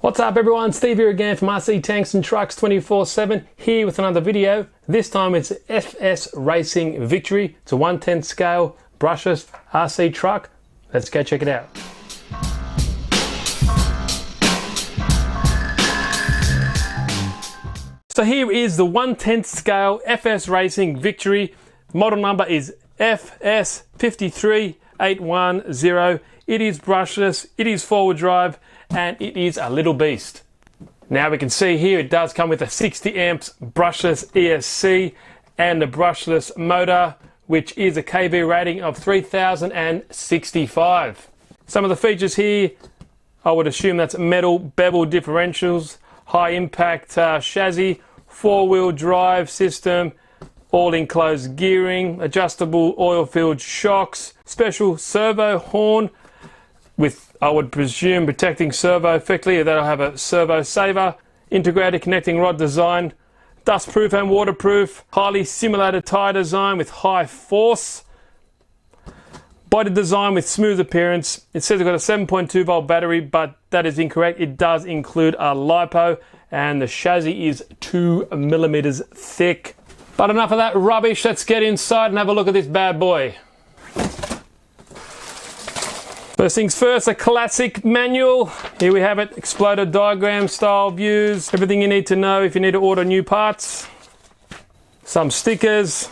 What's up everyone, Steve here again from RC Tanks and Trucks 24/7, here with another video. This time it's FS Racing Victory. It's a 1/10 scale brushless RC truck. Let's go check it out. So here is the 1/10 scale FS Racing Victory. Model number is FS 53810. It is brushless, it is four-wheel drive, and it is a little beast. Now we can see here it does come with a 60 amps brushless ESC and a brushless motor, which is a kV rating of 3065. Some of the features here, I would assume that's metal bevel differentials, high impact chassis, four-wheel drive system, all enclosed gearing, adjustable oil-filled shocks, special servo horn with, I would presume, protecting servo effectively. That'll have a servo saver, integrated connecting rod design, dustproof and waterproof, highly simulated tyre design with high force, body design with smooth appearance. It says it's got a 7.2 volt battery, but that is incorrect. It does include a Lipo, and the chassis is 2 millimeters thick. But enough of that rubbish, let's get inside and have a look at this bad boy. First things first, a classic manual. Here we have it, exploder diagram style views, everything you need to know if you need to order new parts. Some stickers,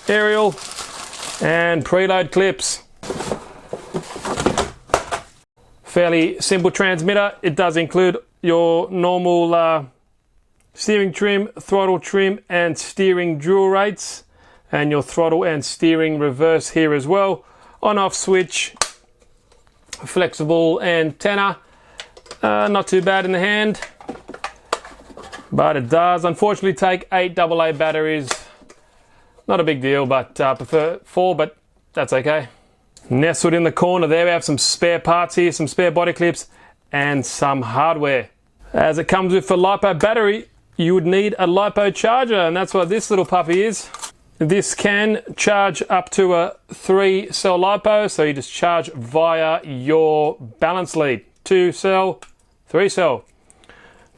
aerial, and preload clips. Fairly simple transmitter. It does include your normal steering trim, throttle trim, and steering dual rates, and your throttle and steering reverse here as well. On-off switch, flexible antenna, not too bad in the hand, but it does unfortunately take 8 AA batteries. Not a big deal, but I prefer 4, but that's okay. Nestled in the corner there we have some spare parts here, some spare body clips and some hardware. As it comes with a Lipo battery, you would need a Lipo charger, and that's what this little puppy is. This can charge up to a 3-cell Lipo, so you just charge via your balance lead. 2-cell, 3-cell.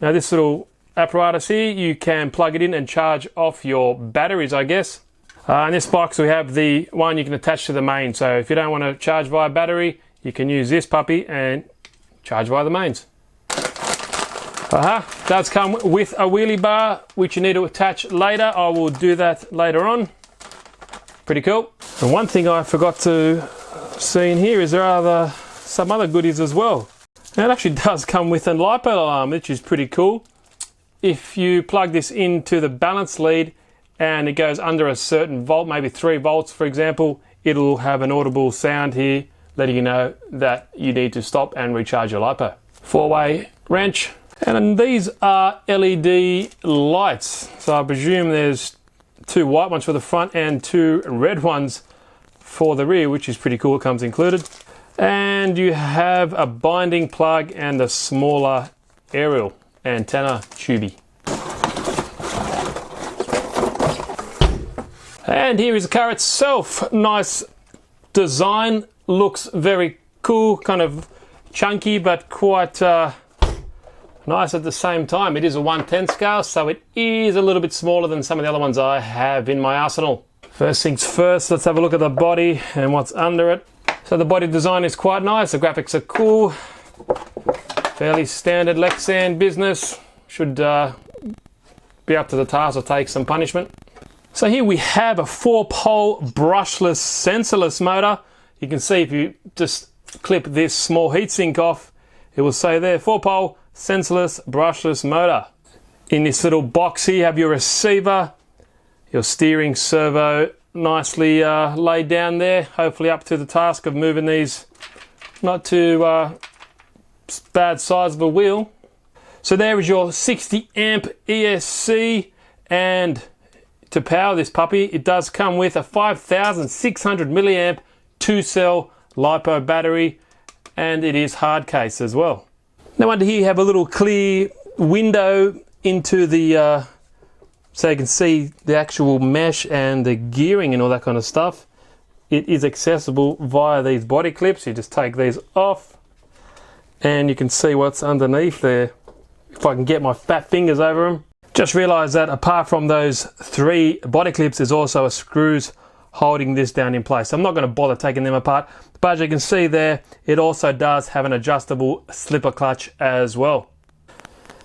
Now this little apparatus here, you can plug it in and charge off your batteries, I guess. In this box we have the one you can attach to the main, so if you don't want to charge via battery, you can use this puppy and charge via the mains. Does come with a wheelie bar, which you need to attach later. I will do that later on. Pretty cool. And one thing I forgot to see in here is there are some other goodies as well. Now it actually does come with a Lipo Alarm, which is pretty cool. If you plug this into the balance lead and it goes under a certain volt, maybe 3 volts for example, it'll have an audible sound here letting you know that you need to stop and recharge your Lipo. 4-way wrench. And these are LED lights, so I presume there's 2 white ones for the front and 2 red ones for the rear, which is pretty cool. It comes included. And you have a binding plug and a smaller aerial antenna tubey. And here is the car itself. Nice design, looks very cool, kind of chunky but quite nice at the same time. It is a 1/10 scale, so it is a little bit smaller than some of the other ones I have in my arsenal. First things first, let's have a look at the body and what's under it. So the body design is quite nice, the graphics are cool. Fairly standard Lexan business. Should be up to the task or take some punishment. So here we have a 4-pole brushless sensorless motor. You can see if you just clip this small heatsink off, it will say there 4-pole sensorless brushless motor. In this little box here you have your receiver, your steering servo nicely laid down there, hopefully up to the task of moving these not too bad size of a wheel. So there is your 60 amp ESC, and to power this puppy it does come with a 5600 milliamp 2-cell Lipo battery, and it is hard case as well. Now under here you have a little clear window into the, so you can see the actual mesh and the gearing and all that kind of stuff. It is accessible via these body clips. You just take these off and you can see what's underneath there. if I can get my fat fingers over them. Just realised that apart from those 3 body clips, there's also screws holding this down in place. I'm not going to bother taking them apart, but as you can see there, it also does have an adjustable slipper clutch as well.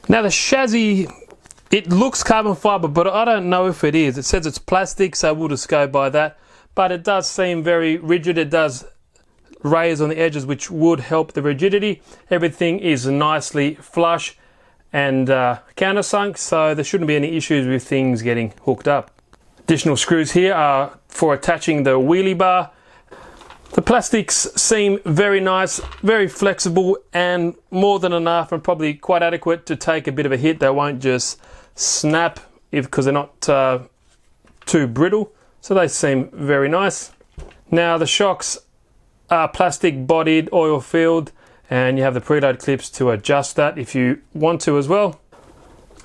Now the chassis, it looks carbon fibre, but I don't know if it is. It says it's plastic, so we'll just go by that. But it does seem very rigid. It does raise on the edges, which would help the rigidity. Everything is nicely flush and countersunk, so there shouldn't be any issues with things getting hooked up. Additional screws here are for attaching the wheelie bar. The plastics seem very nice, very flexible, and more than enough and probably quite adequate to take a bit of a hit. They won't just snap because they're not too brittle, so they seem very nice. Now the shocks are plastic bodied, oil filled, and you have the preload clips to adjust that if you want to as well.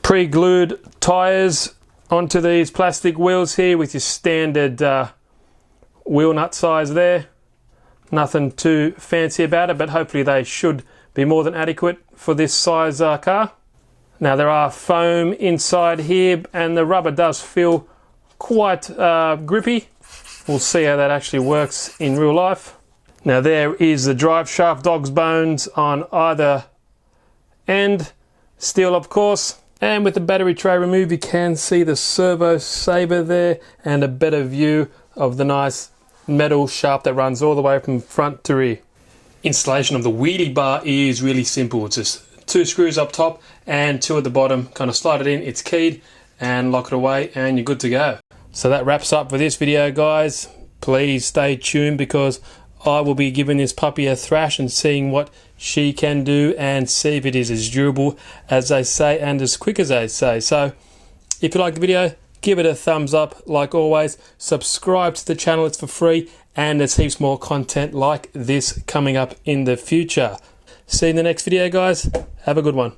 Pre-glued tyres onto these plastic wheels here with your standard wheel nut size there. Nothing too fancy about it, but hopefully they should be more than adequate for this size car. Now there are foam inside here, and the rubber does feel quite grippy. We'll see how that actually works in real life. Now there is the drive shaft, dog's bones on either end, steel of course. And with the battery tray removed, you can see the servo saver there and a better view of the nice metal shaft that runs all the way from front to rear. Installation of the wheelie bar is really simple. It's just 2 screws up top and 2 at the bottom. Kind of slide it in, it's keyed, and lock it away, and you're good to go. So that wraps up for this video, guys. Please stay tuned because I will be giving this puppy a thrash and seeing what she can do and see if it is as durable as they say and as quick as they say. So if you like the video, give it a thumbs up. Like always, subscribe to the channel, it's for free, and there's heaps more content like this coming up in the future. See you in the next video, guys. Have a good one.